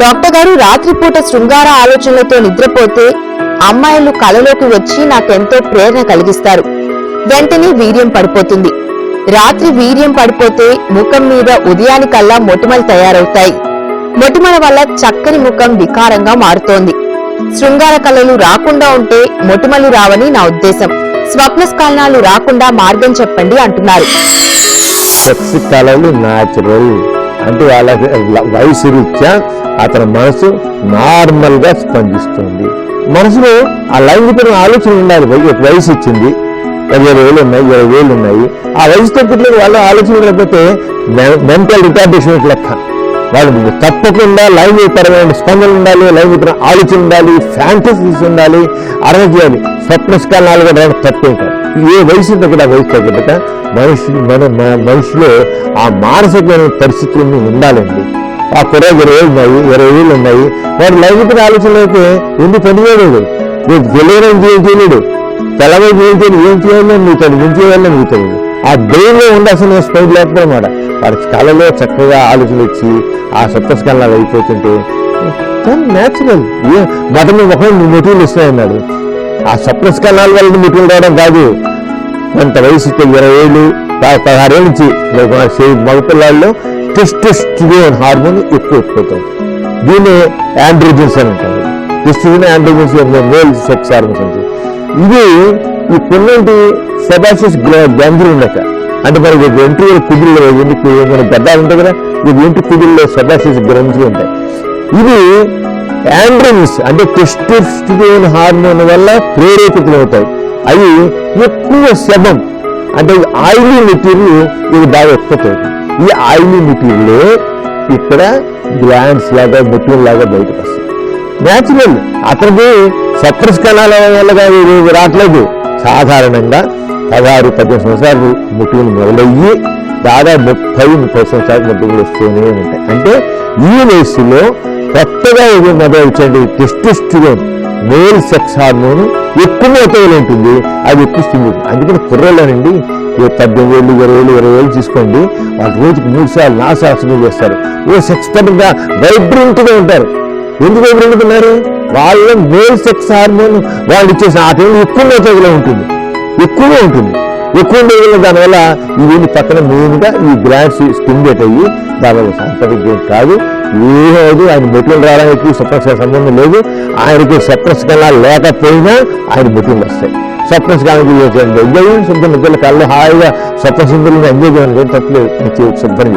Doctor గారు రాత్రిపూట శృంగార ఆలోచనలతో నిద్రపోతే అమ్మాయిలు కలలోకి వచ్చి నాకెంతో ప్రేరణ కలిగిస్తారు. వెంటనే వీర్యం పడిపోతుంది. రాత్రి వీర్యం పడిపోతే ముఖం మీద ఉదయానికల్లా మొటిమలు తయారవుతాయి. మొటిమల వల్ల చక్కని ముఖం వికారంగా మారుతోంది. శృంగార కళలు రాకుండా ఉంటే మొటిమలు రావని నా ఉద్దేశం. స్వప్న స్ఖలనాలు రాకుండా మార్గం చెప్పండి అంటున్నారు. సెక్స్ కళలు న్యాచురల్ అంటే వాళ్ళ వయసు రీత్యా అతని మనసు నార్మల్ గా స్పందిస్తుంది. మనసులో ఆ లైంగిక ఆలోచన ఉండాలి. వయసు ఇచ్చింది, 20 ఏళ్ళు ఉన్నాయి, 20 ఏళ్ళు ఉన్నాయి. ఆ వయసు తగ్గట్లేదు వాళ్ళ ఆలోచన లేకపోతే మెంటల్ రిటార్డేషన్ లెక్క. వాళ్ళు తప్పకుండా లైంగికపరమైన స్పందన ఉండాలి, లైంగిక ఆలోచన ఉండాలి, ఫ్యాంటసీస్ ఉండాలి, అరవ చేయాలి. స్వప్న స్ఖలనాలు కూడా తప్పే కాదు. ఏ వయసు తగ్గట్టు ఆ వయసు తగ్గట్ట మనిషిలో ఆ మానసికమైన పరిస్థితులన్నీ ఉండాలండి. ఆ కుర్రాడు 20 ఉన్నాయి, 20 ఏళ్ళు ఉన్నాయి, వాడు లైంగిక ఆలోచన అయితే ఎందుకు పనిచేయలేదు, రేపు తెలియని ఏం చేయలేడు, తెల్లవైపు ఏం చేయలేదు, ఏం చేయాలని మిగతాడు, ఏం చేయాలని మిగతాడు. ఆ బ్రెయిన్లో ఉండాల్సిన స్పైడ్ లేకపోవన్నమాట. వాడి కళలో చక్కగా ఆలోచన వచ్చి ఆ సప్త స్ఖలనాలు అయిపోతుంటే న్యాచురల్. మొదటి ముఖం మెటీరియల్ ఇస్తాయన్నాడు. ఆ సప్త స్ఖలనాల వల్ల మెటీరియల్ రావడం కాదు. కొంత వయసు 20 ఏళ్ళు 16 ఏళ్ళ నుంచి మగపిల్లాల్లో టెస్టోస్టెరోన్ హార్మోన్ ఎక్కువైపోతుంది. దీన్ని ఆండ్రోజన్స్ అని అంటారు. Testosterone androgens male sex hormones అంటే ఇది ఈ కొన్నింటి సెబాసియస్ గ్రంథులు ఉండక అంటే మనకి వెంట్రుకల కుదురులో మన గడ్డాలు ఉంటాయి కదా, ఈ వెంట్రు కుదురులో సెబాసియస్ గ్రంథులు ఉంటాయి. ఇవి ఆండ్రోజన్స్ అంటే టెస్టోస్టెరోన్ హార్మోన్ వల్ల ప్రేరేపితమవుతాయి. అవి ఎక్కువ శవం అంటే ఆయిలీ మెటీరియల్ ఇది బాగా ఎక్కువ. ఈ ఆయిలీ మెటీరియల్ ఇక్కడ గ్లాండ్స్ లాగా బొట్టుల లాగా బయటకు వస్తాయి. న్యాచురల్. అతనికి సప్త స్ఖలనాల వల్ల రావట్లేదు. సాధారణంగా 16-18 సంవత్సరాలు ముట్టుకులు మొదలయ్యి దాదాపు 30-30 సంవత్సరాలు ముట్టుకులు వస్తూనే ఉంటాయి. అంటే ఈ వయసులో కొత్తగా ఇది మొదలవుతుంది. టెస్టోస్టెరోన్ మేల్ సెక్స్ హార్మోన్ ఎక్కువ మోతాదులో ఉంటుంది, అది ఎక్కువ స్టిమ్యులేట్. అందుకని కుర్రలోనండి 18 ఏళ్ళు 20 ఏళ్ళు తీసుకోండి, వాళ్ళ రోజుకి 3 సార్లు 4 సార్లు చేస్తారు. సెక్స్ పరంగా వైబ్రెంట్గా ఉంటారు. ఎందుకు వైబ్రెంట్గా ఉన్నారు? వాళ్ళ మేల్ సెక్స్ హార్మోన్ వాళ్ళు ఇచ్చేసిన ఆ టైంలో ఎక్కువ మోతాదులో ఉంటుంది, ఎక్కువగా ఉంటుంది. ఎక్కువ ఉండేది దానివల్ల ఇవన్నీ పక్కన మెయిన్గా ఈ గ్లాండ్స్ స్టిమ్యులేట్ అయ్యి దానివల్ల సంతకం కాదు. ఏమవుదు ఆయన బొట్టులు రావడానికి సప్న సంబంధం లేదు. ఆయనకి సప్న స్ఖలనాలు లేకపోయినా ఆయన బొట్టులు వస్తాయి. సప్న స్ఖలనాలు ఎంజాయ్ శుద్ధ నిద్రల కళ్ళు హాయిగా సప్న సింధులను ఎంజాయ్ చేయాలని తప్పలేదు. శుద్ధం